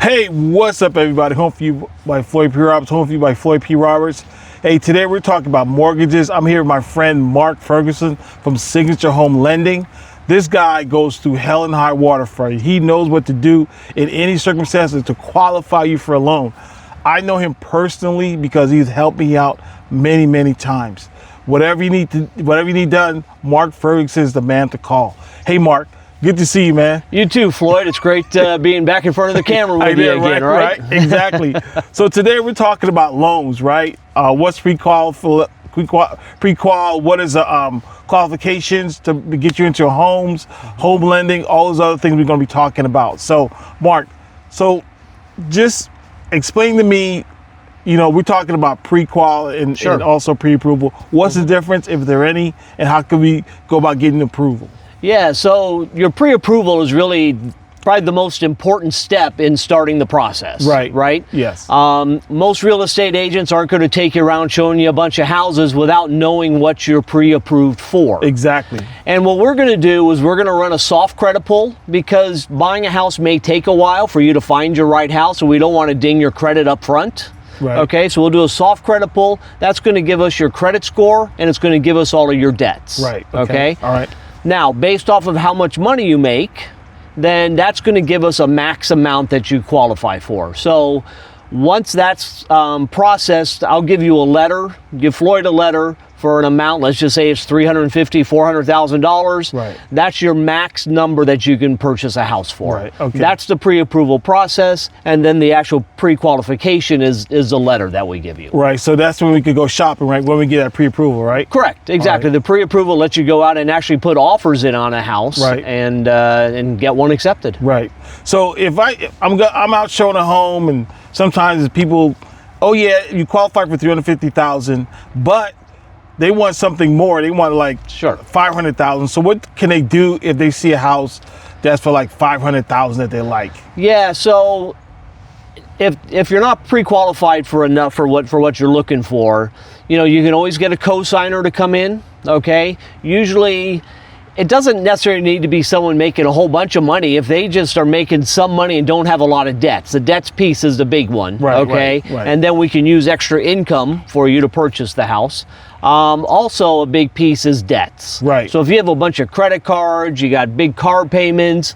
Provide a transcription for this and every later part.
Hey, what's up, everybody? Home for you by Floyd P. Roberts. Home for you by Floyd P. Roberts. Hey, today we're talking about mortgages. I'm here with my friend Mark Ferguson from Signature Home Lending. This guy goes through hell and high water for you. He knows what to do in any circumstances to qualify you for a loan. I know him personally because he's helped me out many, many times. Whatever you need done, Mark Ferguson is the man to call. Hey, Mark. Good to see you, man. You too, Floyd. It's great being back in front of the camera with you again, right? Exactly. So today we're talking about loans, right? What's pre-qual? What is the qualifications to get you into homes, home lending, all those other things we're going to be talking about. So, Mark, just explain to me, we're talking about pre-qual and also pre-approval. What's the difference, if there are any, and how can we go about getting approval? Yeah, so your pre-approval is really probably the most important step in starting the process. Right? Yes. Most real estate agents aren't going to take you around showing you a bunch of houses without knowing what you're pre-approved for. Exactly. And what we're going to do is we're going to run a soft credit pull, because buying a house may take a while for you to find your right house, and we don't want to ding your credit up front. Right. Okay, so we'll do a soft credit pull. That's going to give us your credit score, and it's going to give us all of your debts. Right. Okay? All right. Now, based off of how much money you make, then that's going to give us a max amount that you qualify for. So once that's processed, I'll give you a letter, give Floyd a letter for an amount. Let's just say it's $350,000, $400,000. Right. That's your max number that you can purchase a house for. Right. Okay. That's the pre-approval process, and then the actual pre-qualification is the letter that we give you. Right. So that's when we could go shopping, right? When we get that pre-approval, right? Correct. Exactly. Right. The pre-approval lets you go out and actually put offers in on a house, right, and get one accepted. Right. So if I'm out showing a home, and sometimes people, oh yeah, you qualify for $350,000, but they want something more. They want $500,000. So what can they do if they see a house that's for $500,000 that they like? Yeah. So if you're not pre-qualified for enough for what you're looking for, you can always get a co-signer to come in. Okay. Usually, it doesn't necessarily need to be someone making a whole bunch of money. If they just are making some money and don't have a lot of debts, the debts piece is the big one. Right. Okay. Right. And then we can use extra income for you to purchase the house. Also, a big piece is debts. Right. So if you have a bunch of credit cards, you got big car payments,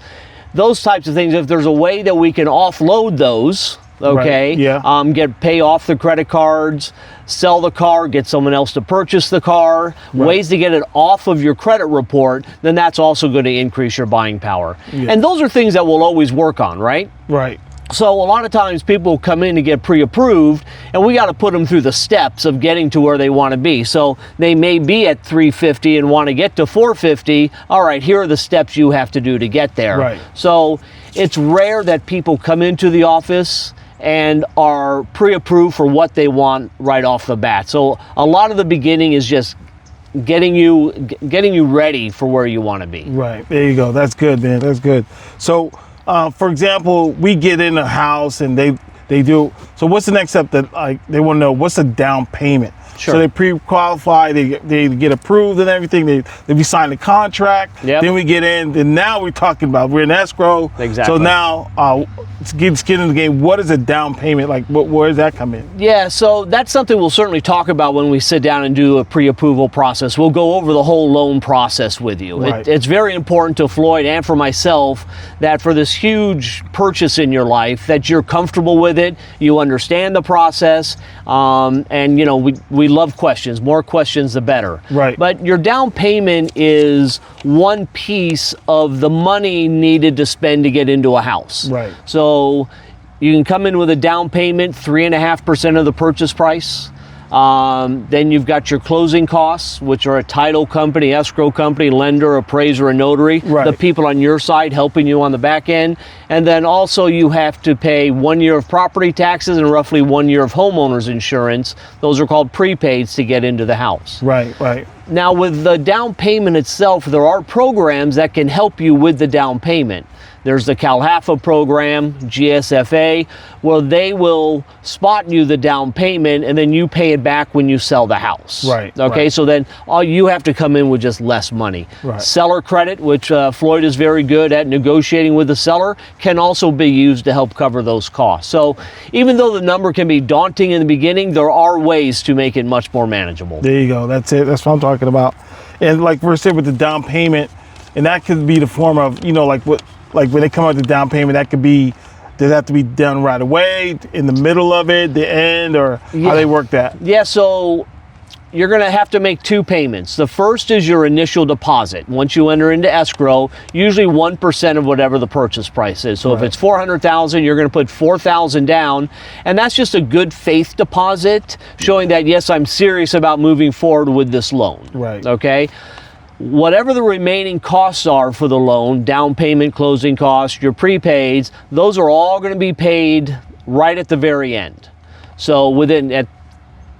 those types of things, if there's a way that we can offload those, okay, right. Yeah. Pay off the credit cards, sell the car, get someone else to purchase the car, right, ways to get it off of your credit report, then that's also going to increase your buying power. Yeah. And those are things that we'll always work on, right? Right. So a lot of times people come in to get pre-approved, and we got to put them through the steps of getting to where they want to be. So they may be at 350 and want to get to 450. All right, here are the steps you have to do to get there. Right. So it's rare that people come into the office and are pre-approved for what they want right off the bat. So a lot of the beginning is just getting you ready for where you want to be. Right. There you go. That's good, man. That's good. So, for example, we get in a house and they do. So what's the next step that they want to know? What's the down payment? Sure. So they pre-qualify, they get approved and everything. We sign the contract. Yep. Then we get in. And now we're in escrow. Exactly. So now let's get into the game. What is a down payment? Where does that come in? Yeah, so that's something we'll certainly talk about when we sit down and do a pre-approval process. We'll go over the whole loan process with you. Right. It's very important to Floyd and for myself that for this huge purchase in your life, that you're comfortable with it, you understand the process, and we love questions. More questions, the better. Right. But your down payment is one piece of the money needed to spend to get into a house. Right. So you can come in with a down payment, 3.5% of the purchase price. Then you've got your closing costs, which are a title company, escrow company, lender, appraiser, and notary. Right. The people on your side helping you on the back end. And then also you have to pay 1 year of property taxes and roughly 1 year of homeowner's insurance. Those are called prepaids to get into the house. Right. Right. Now, with the down payment itself, there are programs that can help you with the down payment. There's the CalHAFA program, GSFA, where they will spot you the down payment and then you pay it back when you sell the house. Right. Okay, right. so then all you have to come in with just less money. Right. Seller credit, which Floyd is very good at negotiating with the seller, can also be used to help cover those costs. So even though the number can be daunting in the beginning, there are ways to make it much more manageable. There you go. That's it. That's what I'm talking about. And like we're saying with the down payment, and that could be the form of, like when they come out with the down payment, that could be, does that have to be done right away, in the middle of it, the end, or how they work that? Yeah, so you're going to have to make two payments. The first is your initial deposit. Once you enter into escrow, usually 1% of whatever the purchase price is. So if it's $400,000, you're going to put $4,000 down, and that's just a good faith deposit showing that yes, I'm serious about moving forward with this loan. Right. Okay. Whatever the remaining costs are for the loan, down payment, closing costs, your prepaids, those are all going to be paid right at the very end. So within at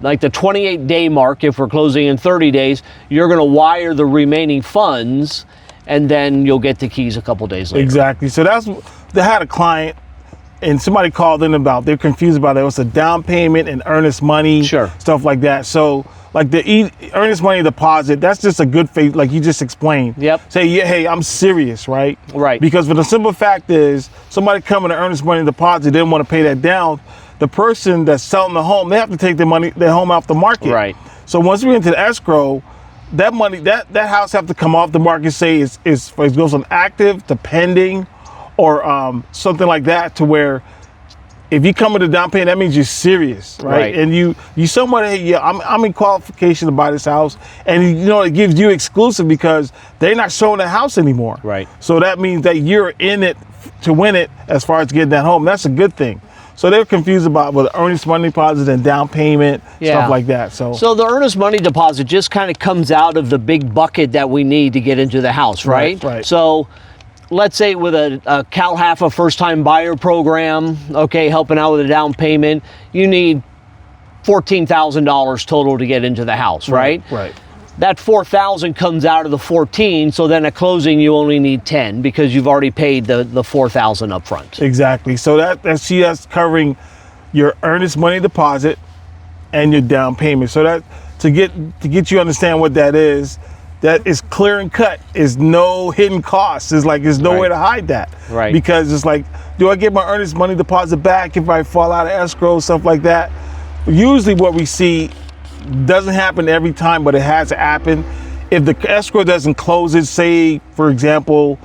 like the 28-day mark, if we're closing in 30 days, you're going to wire the remaining funds, and then you'll get the keys a couple days later. Exactly. So they had a client, and somebody called in about, they're confused about it. It was a down payment and earnest money, Sure. stuff like that. So like the earnest money deposit, that's just a good faith, like you just explained. Yep. Say, yeah, hey, I'm serious, right? Right. Because for the simple fact is, somebody coming to earnest money deposit, they didn't want to pay that down. The person that's selling the home, they have to take their home off the market. Right. So once we into the escrow, that money, that house have to come off the market, say it goes from active to pending, or something like that, to where if you come with a down payment, that means you're serious, right? And you somewhat, hey, yeah, I'm in qualification to buy this house, and it gives you exclusive because they're not showing the house anymore. Right. So that means that you're in it to win it as far as getting that home. That's a good thing. So they're confused about earnest money deposit and down payment, stuff like that. So the earnest money deposit just kind of comes out of the big bucket that we need to get into the house, right? Right. So let's say with a CalHAFA first-time buyer program, okay, helping out with a down payment, you need $14,000 total to get into the house, right? Right. That $4,000 comes out of the 14, so then at closing you only need 10 because you've already paid the $4,000 up front. Exactly. So that's covering your earnest money deposit and your down payment. So that to get you to understand what that is clear and cut. Is no hidden costs. There's no way to hide that. Right. Because it's like, do I get my earnest money deposit back if I fall out of escrow, stuff like that? Usually what we see doesn't happen every time, but it has to happen. If the escrow doesn't close it, say, for example,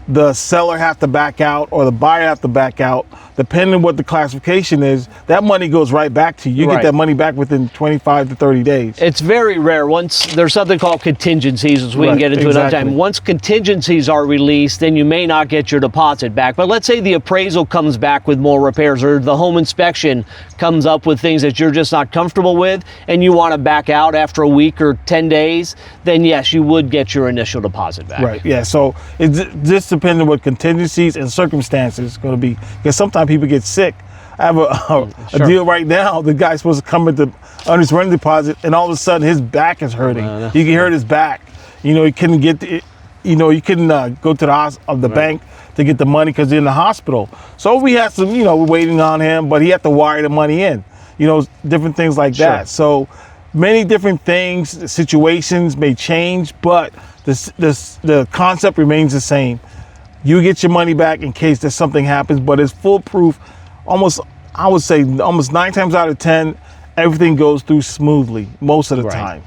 the seller have to back out or the buyer have to back out, depending on what the classification is, that money goes right back to you. You get that money back within 25 to 30 days. It's very rare. Once there's something called contingencies, which we can get into another time. Once contingencies are released, then you may not get your deposit back. But let's say the appraisal comes back with more repairs, or the home inspection comes up with things that you're just not comfortable with, and you want to back out after a week or 10 days, then yes, you would get your initial deposit back. Right, yeah. So it just depends on what contingencies and circumstances going to be. Because sometimes people get sick. I have a deal right now. The guy's supposed to come with the earnest money deposit, and all of a sudden his back is hurting. He can hurt his back. He couldn't get it. He couldn't go to the bank to get the money because he's in the hospital. So we had some, we're waiting on him, but he had to wire the money in. Different things like that. So many different things, situations may change, but the concept remains the same. You get your money back in case there's something happens, but it's foolproof. I would say almost 9 times out of 10, everything goes through smoothly most of the time.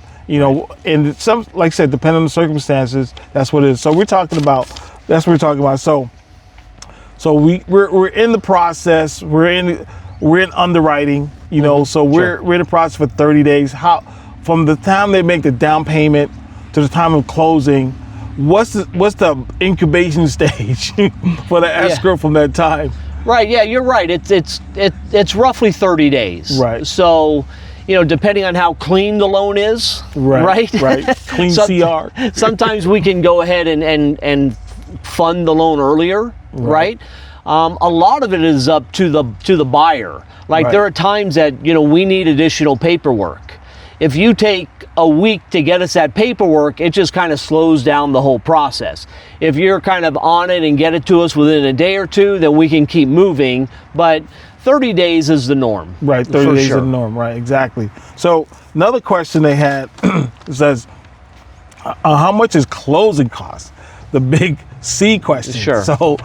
And some, like I said, depending on the circumstances, that's what it is. So that's what we're talking about. So we're in the process. We're in underwriting. So we're in the process for 30 days. From the time they make the down payment to the time of closing, what's the incubation stage for the escrow from that time? Right. Yeah, you're right. It's roughly 30 days. Right. So, depending on how clean the loan is. Right. Clean CR. Sometimes we can go ahead and fund the loan earlier. Right. A lot of it is up to the buyer. Like there are times that we need additional paperwork. If you take a week to get us that paperwork, it just kind of slows down the whole process. If you're kind of on it and get it to us within a day or two, then we can keep moving. But 30 days is the norm. Right, 30 days is the norm, right, exactly. So another question they had says, how much is closing costs? The big C question. Sure. So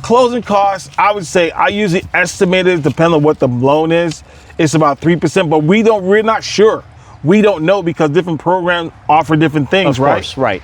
closing costs, I would say, I usually estimate it, depending on what the loan is, it's about 3%, but we're not sure. We don't know because different programs offer different things, Of course, right.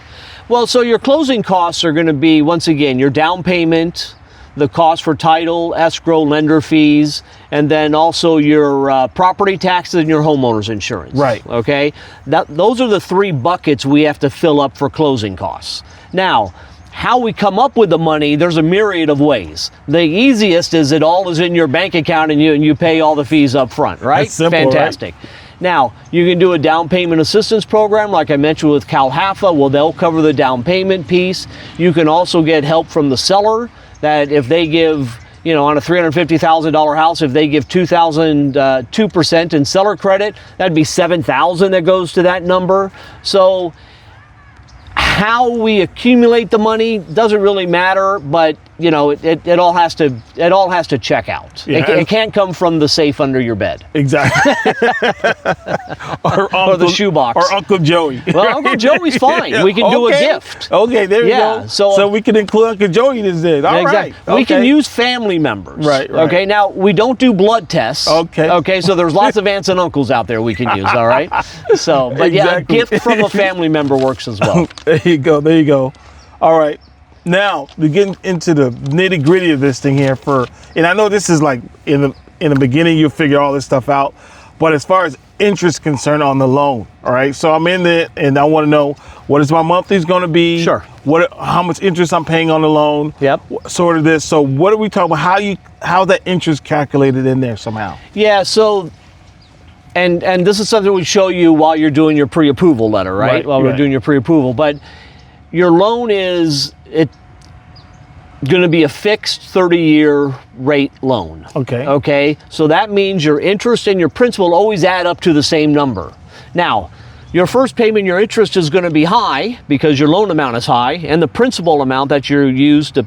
Well, so your closing costs are going to be, once again, your down payment, the cost for title, escrow, lender fees, and then also your property taxes and your homeowner's insurance. Right. Okay? Those are the 3 buckets we have to fill up for closing costs. Now, how we come up with the money, there's a myriad of ways. The easiest is it all is in your bank account and you pay all the fees up front, right? That's simple, Fantastic. Right? Now, you can do a down payment assistance program like I mentioned with CalHAFA. Well, they'll cover the down payment piece. You can also get help from the seller that if they give, on a $350,000 house, if they give 2% in seller credit, that'd be $7,000 that goes to that number. So how we accumulate the money doesn't really matter, but it all has to check out. Yeah. It can't come from the safe under your bed. Exactly. or the shoebox. Or Uncle Joey. Well, Uncle Joey's fine. We can do a gift. Okay, there you go. So we can include Uncle Joey in this day. All right. Exactly. We can use family members. Right. Okay, now we don't do blood tests. Okay, so there's lots of aunts and uncles out there we can use, all right? So, but yeah, a gift from a family member works as well. There you go. All right. Now, to get into the nitty gritty of this thing here and I know this is like in the beginning, you'll figure all this stuff out, but as far as interest concerned on the loan, all right? So I'm in there and I want to know what is my monthly is going to be? Sure. How much interest I'm paying on the loan? Yep. Sort of this. So what are we talking about? How that interest calculated in there somehow? Yeah, so and this is something we show you while you're doing your pre-approval letter, right? While we're doing your pre-approval, but your loan is going to be a fixed 30-year rate loan. Okay. So that means your interest and your principal always add up to the same number. Now, your first payment, your interest is going to be high because your loan amount is high, and the principal amount that you use the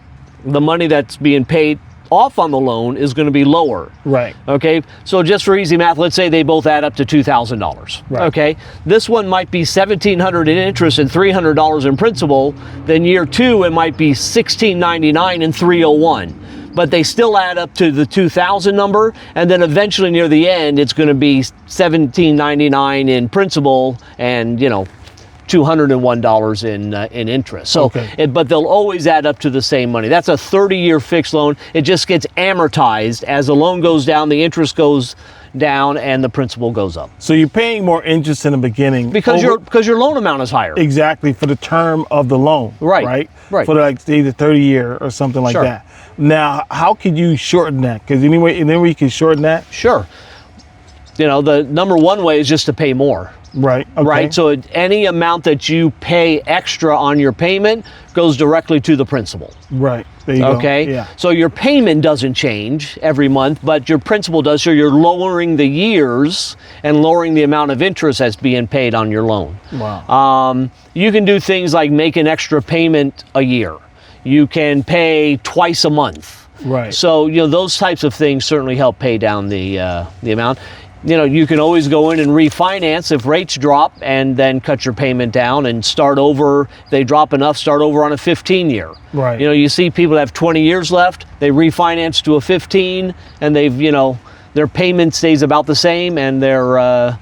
money that's being paid off on the loan is going to be lower. Right. Okay. So just for easy math, let's say they both add up to $2,000. Right. Okay. This one might be $1,700 in interest and $300 in principal. Then year 2, it might be $1,699 and $301. But they still add up to the 2,000 number, and then eventually near the end, it's going to be $1,799 in principal and $201 in interest. So, but they'll always add up to the same money. That's a 30-year fixed loan. It just gets amortized as the loan goes down, the interest goes down, and the principal goes up. So you're paying more interest in the beginning because your loan amount is higher. Exactly, for the term of the loan. Right. Right. For like either 30-year or something like that. Now, how could you shorten that? Because any way you can shorten that? Sure. The number one way is just to pay more. Right. Okay. Right. So any amount that you pay extra on your payment goes directly to the principal. Right. There you go. Okay. Yeah. So your payment doesn't change every month, but your principal does. So you're lowering the years and lowering the amount of interest that's being paid on your loan. Wow. You can do things like make an extra payment a year. You can pay twice a month. Right. So those types of things certainly help pay down the amount. You can always go in and refinance if rates drop and then cut your payment down and start over. If they drop enough, start over on a 15-year. Right. You see people that have 20 years left, they refinance to a 15 and their payment stays about the same and they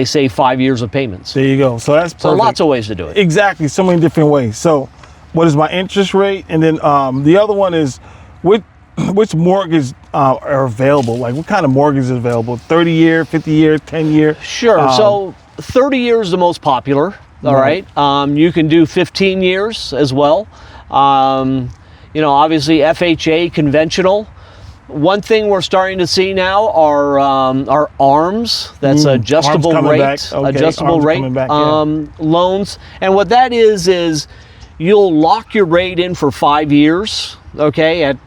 save 5 years of payments. There you go. So that's perfect. So lots of ways to do it. Exactly. So many different ways. So what is my interest rate? And then the other one is which mortgage are available? Like what kind of mortgage is available? 30-year, 50-year, 10-year? Sure. So 30 years is the most popular. All right. You can do 15 years as well. Obviously FHA conventional. One thing we're starting to see now are ARMs. That's adjustable rate, adjustable rate loans. And what that is you'll lock your rate in for 5 years. Okay, at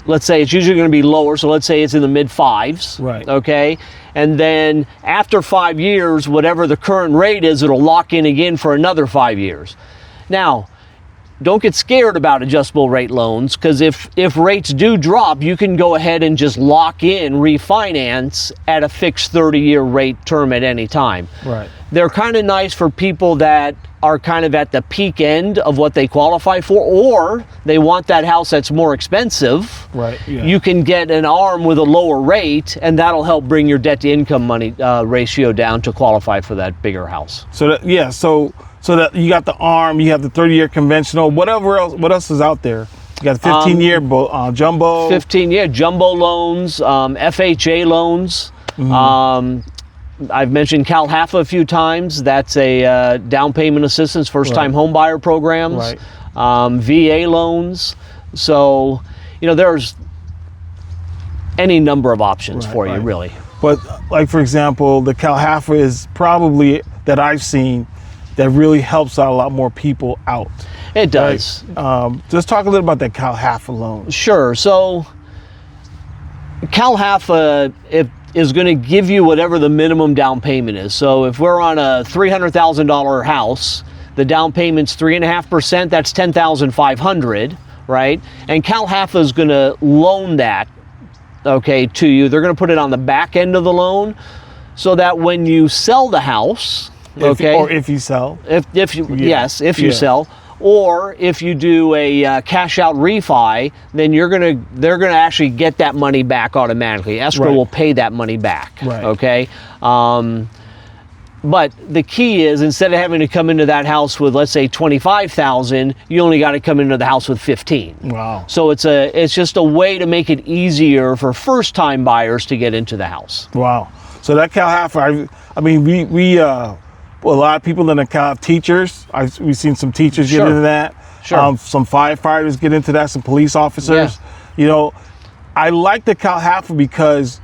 let's say it's usually going to be lower. So let's say it's in the mid 5s. Right. Okay. And then after 5 years, whatever the current rate is, it'll lock in again for another 5 years. Now, don't get scared about adjustable rate loans, because if rates do drop, you can go ahead and just lock in refinance at a fixed 30-year rate term at any time. Right. They're kind of nice for people that are kind of at the peak end of what they qualify for, or they want that house that's more expensive. Right. Yeah. You can get an ARM with a lower rate, and that'll help bring your debt to income ratio down to qualify for that bigger house. So that, yeah, so that you got the ARM, you have the 30-year conventional, what else is out there? You got the 15-year jumbo. 15-year jumbo loans, FHA loans. I've mentioned CalHFA a few times. That's a down payment assistance, first-time home buyer programs. Right. VA loans. So, there's any number of options for you, really. But like, for example, the CalHFA is probably, that I've seen, that really helps out a lot more people out. It does. Right? Just talk a little about that CalHFA loan. Sure. So CalHFA is going to give you whatever the minimum down payment is. So if we're on a $300,000 house, the down payment's 3.5%. That's $10,500, right? And CalHFA is going to loan that, okay, to you. They're going to put it on the back end of the loan, so that when you sell the house, if you sell, if you sell, or if you do a cash out refi, then they're gonna actually get that money back automatically. Escrow will pay that money back. Right. Okay. But the key is, instead of having to come into that house with, let's say, $25,000, you only got to come into the house with $15,000. Wow. So it's just a way to make it easier for first-time buyers to get into the house. Wow. So that CalHFA, I mean, we a lot of people in the Cal teachers. We've seen some teachers get into that. Sure. Some firefighters get into that. Some police officers. Yeah. I like the CalHFA because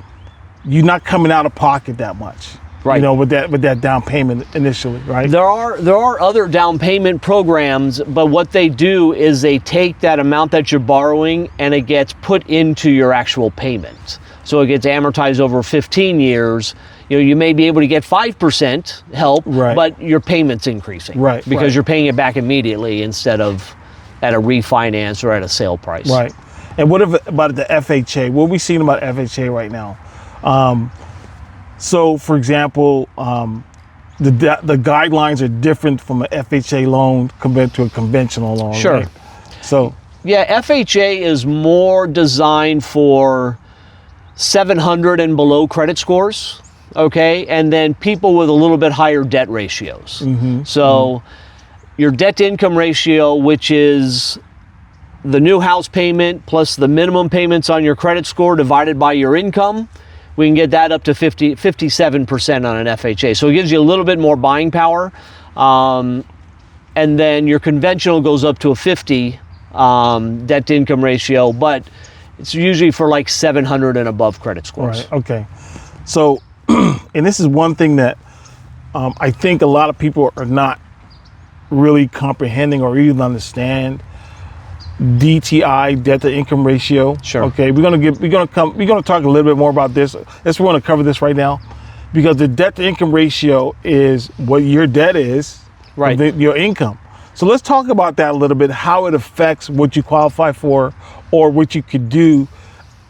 you're not coming out of pocket that much. Right. With that down payment initially, right? There are other down payment programs, but what they do is they take that amount that you're borrowing and it gets put into your actual payment. So it gets amortized over 15 years. You may be able to get 5% help, but your payment's increasing. Right. Because you're paying it back immediately instead of at a refinance or at a sale price. Right. And what about the FHA? What are we seeing about FHA right now? So, for example, the guidelines are different from an FHA loan compared to a conventional loan. Sure. Right? So, yeah, FHA is more designed for 700 and below credit scores, okay, and then people with a little bit higher debt ratios. So, your debt to income ratio, which is the new house payment plus the minimum payments on your credit score divided by your income, we can get that up to 57% on an FHA. So it gives you a little bit more buying power. And then your conventional goes up to a 50 debt to income ratio, but it's usually for like 700 and above credit scores. Right, okay. So, and this is one thing that I think a lot of people are not really comprehending or even understand. DTI, debt to income ratio. Sure. Okay, we're gonna talk a little bit more about this. We want to cover this right now, because the debt to income ratio is what your debt is, right? Your income. So let's talk about that a little bit. How it affects what you qualify for, or what you could do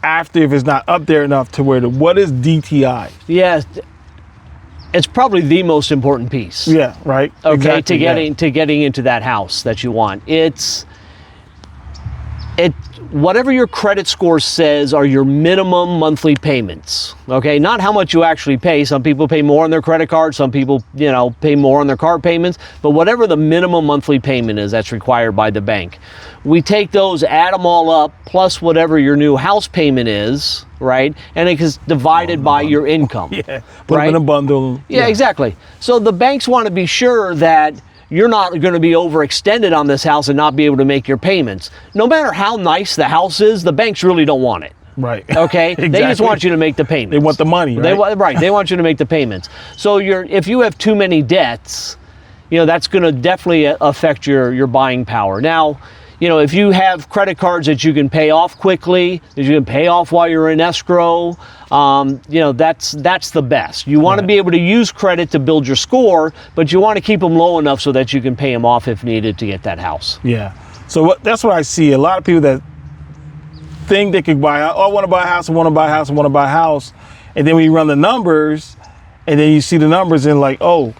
after if it's not up there enough to where what is DTI? Yeah, it's probably the most important piece. Yeah. Right. Okay. Exactly, to getting into that house that you want. Whatever your credit score says are your minimum monthly payments, okay? Not how much you actually pay. Some people pay more on their credit card, some people, pay more on their car payments, but whatever the minimum monthly payment is that's required by the bank. We take those, add them all up, plus whatever your new house payment is, right? And it is divided by your income. Yeah, put them in a bundle. Yeah, exactly. So the banks want to be sure that you're not going to be overextended on this house and not be able to make your payments. No matter how nice the house is, the banks really don't want it. Right. Okay? Exactly. They just want you to make the payments. They want the money, right? They want you to make the payments. So if you have too many debts, that's going to definitely affect your buying power. Now, if you have credit cards that you can pay off quickly, that you can pay off while you're in escrow, that's the best. You want to be able to use credit to build your score, but you want to keep them low enough so that you can pay them off if needed to get that house. Yeah. So that's what I see. A lot of people that think they could buy, I want to buy a house, I want to buy a house, I want to buy a house. And then when you run the numbers, and then you see the numbers and like, oh,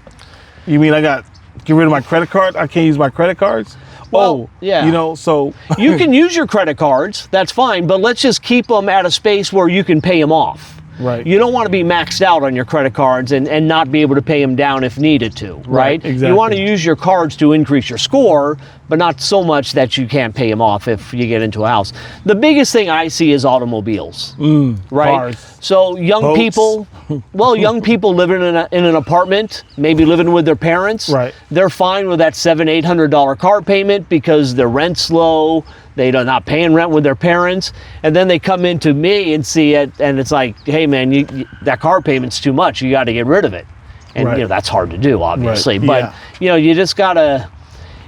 you mean I got to get rid of my credit card? I can't use my credit cards? Well, yeah. So. You can use your credit cards, that's fine, but let's just keep them at a space where you can pay them off. Right. You don't want to be maxed out on your credit cards and not be able to pay them down if needed to, right? Exactly. You want to use your cards to increase your score, but not so much that you can't pay them off if you get into a house. The biggest thing I see is automobiles, right? Cars. So young Boats. people, young people living in an apartment, maybe living with their parents, Right. they're fine with that $700-800 car payment because their rent's low. They're not paying rent with their parents, and then they come into me and see it, and it's like, hey man, that car payment's too much. You got to get rid of it, and Right. that's hard to do, obviously. Right. But you just gotta,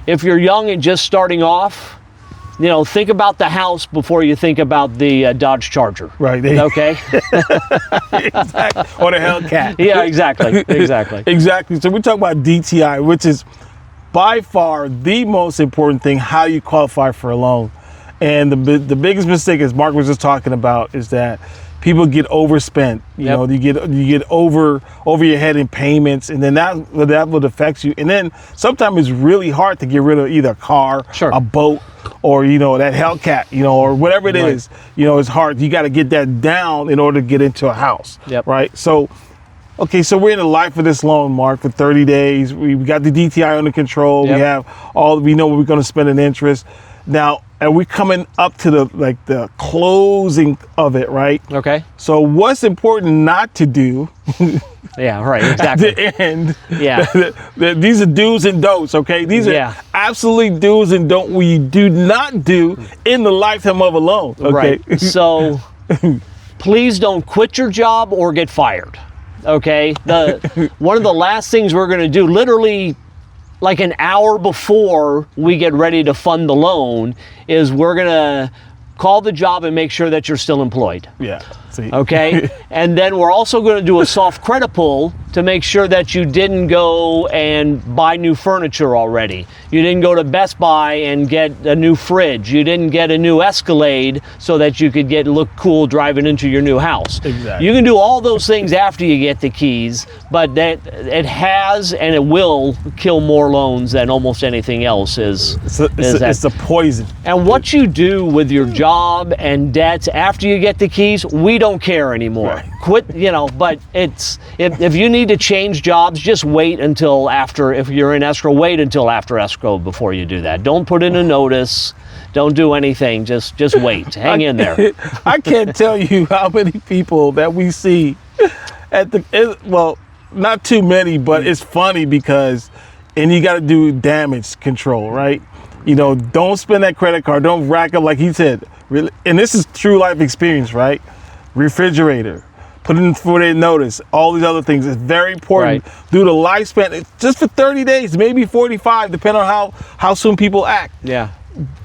if you're young and just starting off, think about the house before you think about the Dodge Charger. Right. Okay. Exactly. Or the Hellcat. Yeah. Exactly. Exactly. Exactly. So we talk about DTI, which is by far the most important thing, how you qualify for a loan. And the biggest mistake, as Mark was just talking about, is that people get overspent. You get over your head in payments, and then that would affect you. And then sometimes it's really hard to get rid of either a car, Sure. a boat, or that Hellcat, or whatever it is. It's hard. You got to get that down in order to get into a house. Yep. Right. So. Okay, so we're in the life of this loan, Mark, for 30 days. We got the DTI under control. Yep. We know what we're going to spend in interest. Now, are we coming up to the closing of it, right? Okay. So what's important not to do Yeah. Right. Exactly. at the end? Yeah. These are do's and don'ts, okay? These are absolutely do's and don'ts we do not do in the lifetime of a loan, okay? Right. So please don't quit your job or get fired. Okay. One of the last things we're going to do, literally like an hour before we get ready to fund the loan, is we're going to call the job and make sure that you're still employed. Yeah. See. Okay. And then we're also going to do a soft credit pull to make sure that you didn't go and buy new furniture already. You didn't go to Best Buy and get a new fridge. You didn't get a new Escalade so that you could look cool driving into your new house. Exactly. You can do all those things after you get the keys, but it has and it will kill more loans than almost anything else is. It's the poison. And what you do with your job and debts after you get the keys, we don't care anymore. Right. Quit, but if you need to change jobs, just wait until after, if you're in escrow, wait until after escrow before you do that. Don't put in a notice. Don't do anything. Just wait. Hang in there. I can't tell you how many people that we see not too many, but it's funny because, and you got to do damage control, right? Don't spend that credit card. Don't rack up, like he said, really. And this is true life experience, right? Refrigerator, put in for their notice, all these other things. It's very important. Right. Due to lifespan, it's just for 30 days, maybe 45, depending on how soon people act. Yeah.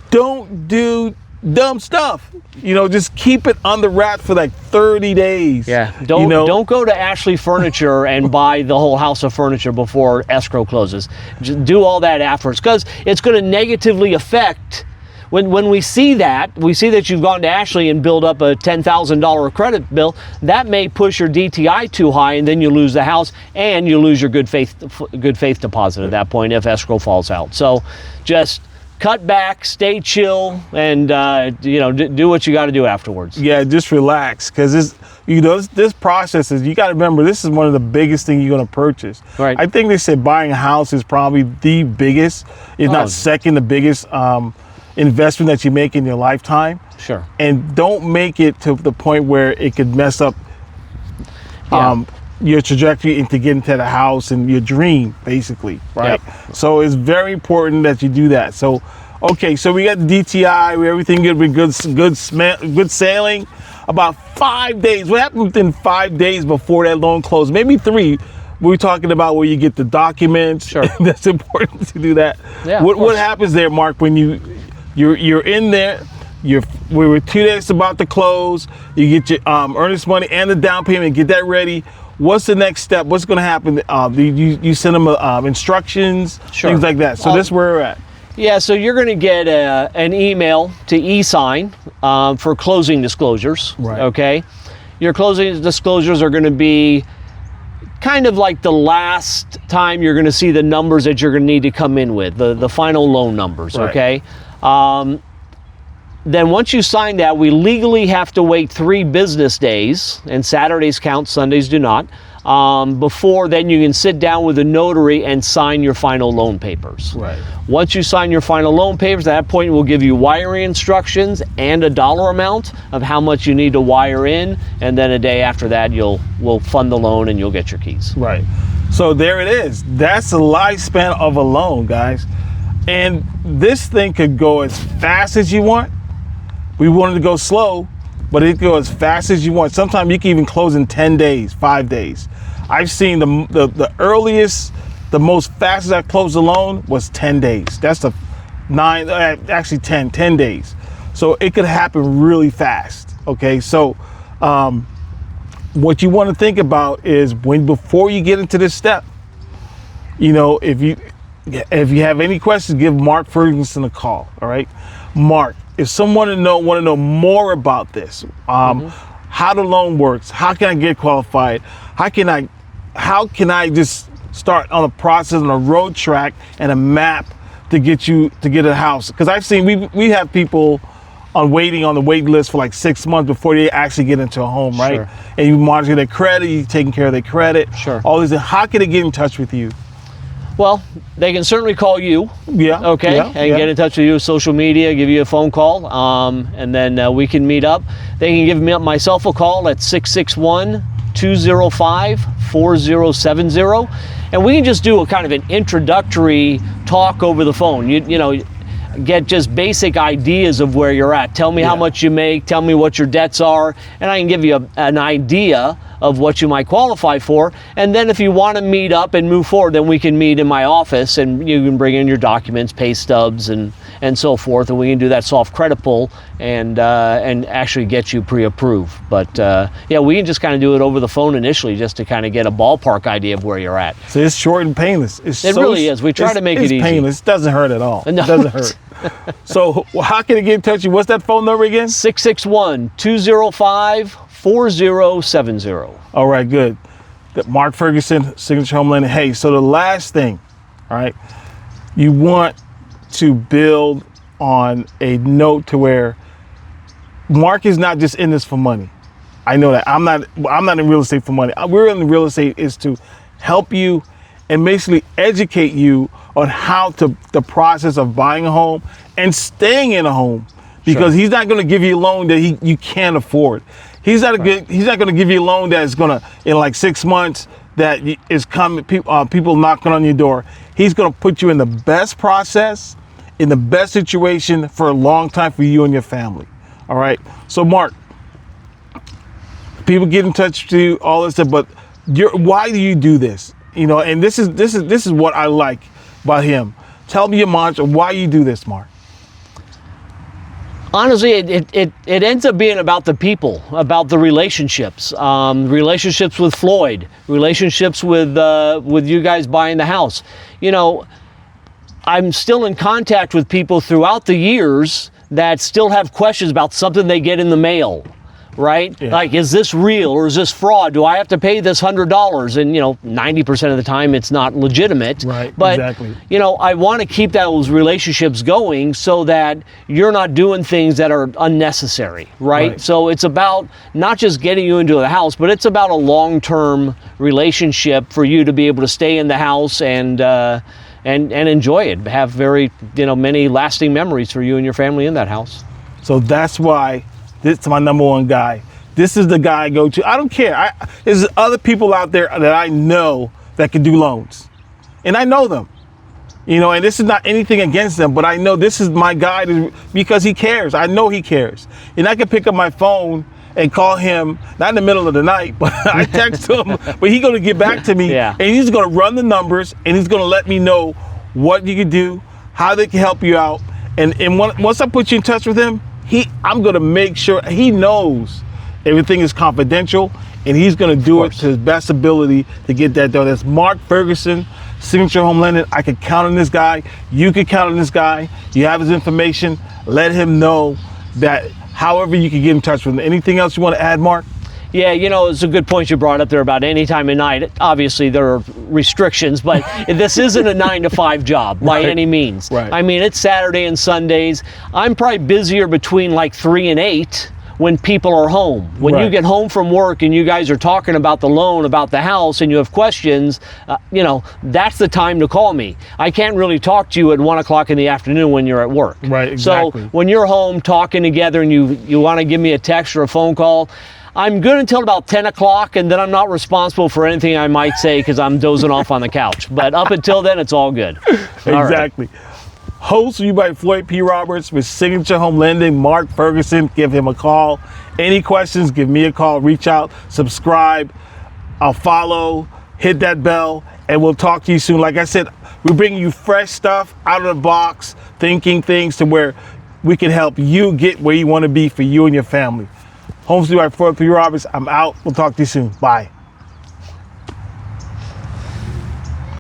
Don't do dumb stuff. Just keep it under wraps for like 30 days. Yeah. Don't go to Ashley Furniture and buy the whole house of furniture before escrow closes. Just do all that afterwards, because it's going to negatively affect. When we see that you've gone to Ashley and build up a $10,000 credit bill, that may push your DTI too high, and then you lose the house and you lose your good faith deposit at that point if escrow falls out. So just cut back, stay chill, and do what you got to do afterwards. Yeah, just relax, because this process is, you got to remember, this is one of the biggest things you're going to purchase. Right. I think they said buying a house is probably the biggest, if not second, the biggest investment that you make in your lifetime. Sure. And don't make it to the point where it could mess up your trajectory into getting to the house and your dream, basically, right? Yep. So it's very important that you do that. So, okay, so we got the DTI, everything good sailing. About 5 days. What happened within 5 days before that loan closed? Maybe 3. We were talking about where you get the documents. Sure. That's important to do that. Yeah, What happens there, Mark, when you You're in there. We were 2 days about to close. You get your earnest money and the down payment. Get that ready. What's the next step? What's going to happen? You send them instructions, Sure. things like that. So this is where we're at. Yeah, so you're going to get an email to e-sign for closing disclosures. Right. Okay. Your closing disclosures are going to be kind of like the last time you're going to see the numbers that you're going to need to come in with, the final loan numbers. Right. Okay. Then once you sign that, we legally have to wait 3 business days, and Saturdays count, Sundays do not, before then you can sit down with a notary and sign your final loan papers. Right. Once you sign your final loan papers, at that point we'll give you wiring instructions and a dollar amount of how much you need to wire in, and then a day after that we'll fund the loan and you'll get your keys. Right. So there it is. That's the lifespan of a loan, guys. And this thing could go as fast as you want. We wanted to go slow, but it can go as fast as you want. Sometimes you can even close in 10 days, 5 days. I've seen the earliest, the most fastest I closed a loan was 10 days. That's the 10 days. So it could happen really fast. Okay, so what you want to think about is before you get into this step, if you have any questions, give Mark Ferguson a call. All right, Mark. If someone want to know more about this, how the loan works, how can I get qualified, how can I just start on a process on a road track and a map to get a house? Because I've seen we have people waiting on the wait list for like 6 months before they actually get into a home, right? Sure. And you monitor their credit, you taking care of their credit, Sure. all these. How can they get in touch with you? Well, they can certainly call you. Yeah. Okay. Yeah, and get in touch with you, social media, give you a phone call, and then we can meet up. They can give myself a call at 661-205-4070, and we can just do a kind of an introductory talk over the phone. Get just basic ideas of where you're at. Tell me how much you make, tell me what your debts are, and I can give you an idea of what you might qualify for. And then if you want to meet up and move forward, then we can meet in my office and you can bring in your documents, pay stubs and so forth, and we can do that soft credit pull and actually get you pre-approved. But we can just kind of do it over the phone initially just to kind of get a ballpark idea of where you're at. So it's short and painless. It really is. We try to make it easy. It's painless. It doesn't hurt at all. No. It doesn't hurt. So how can I get in touch with you? What's that phone number again? 661-205-4070. All right, good. Mark Ferguson, Signature Home Lending. Hey, so the last thing, all right, you want to build on a note to where Mark is not just in this for money. I know that. I'm not in real estate for money. We're in real estate is to help you and basically educate you on the process of buying a home and staying in a home, because he's not going to give you a loan that you can't afford. He's not going to give you a loan that's going to, in like 6 months, that is coming, people knocking on your door. He's going to put you in the best process, in the best situation for a long time for you and your family. All right. So Mark, people get in touch with you, all this stuff, but why do you do this? And this is what I like about him. Tell me your mantra, why you do this, Mark. Honestly, it ends up being about the people, about the relationships, relationships with Floyd, relationships with you guys buying the house. I'm still in contact with people throughout the years that still have questions about something they get in the mail. Right? Yeah. Like, is this real or is this fraud? Do I have to pay this $100? And 90% of the time it's not legitimate. Right. But exactly. I want to keep those relationships going so that you're not doing things that are unnecessary. Right? So it's about not just getting you into the house, but it's about a long-term relationship for you to be able to stay in the house and enjoy it. Have very many lasting memories for you and your family in that house. So that's why. This is my number one guy. This is the guy I go to. I don't care. There's other people out there that I know that can do loans. And I know them. And this is not anything against them, but I know this is my guy because he cares. I know he cares. And I can pick up my phone and call him, not in the middle of the night, but I text him, but he's going to get back to me. Yeah. And he's going to run the numbers and he's going to let me know what you can do, how they can help you out. And once I put you in touch with him, I'm gonna make sure he knows everything is confidential, and he's gonna do it to his best ability to get that done. That's Mark Ferguson, Signature Home Lending. I can count on this guy. You can count on this guy. You have his information. Let him know that however you can get in touch with him. Anything else you want to add, Mark? Yeah, you know, it's a good point you brought up there about any time of night. Obviously, there are restrictions, but this isn't a 9-to-5 job by any means. Right. I mean, it's Saturday and Sundays. I'm probably busier between like 3 and 8 when people are home. When you get home from work and you guys are talking about the loan, about the house, and you have questions, you know, that's the time to call me. I can't really talk to you at 1 o'clock in the afternoon when you're at work. Right, exactly. So when you're home talking together and you want to give me a text or a phone call, I'm good until about 10 o'clock, and then I'm not responsible for anything I might say because I'm dozing off on the couch. But up until then, it's all good. Exactly. Hosted you by Floyd P. Roberts with Signature Home Lending, Mark Ferguson. Give him a call. Any questions, give me a call. Reach out, subscribe, follow, hit that bell, and we'll talk to you soon. Like I said, we're bringing you fresh stuff out of the box, thinking things to where we can help you get where you want to be for you and your family. Hosted by Floyd P. Roberts. I'm out. We'll talk to you soon. Bye.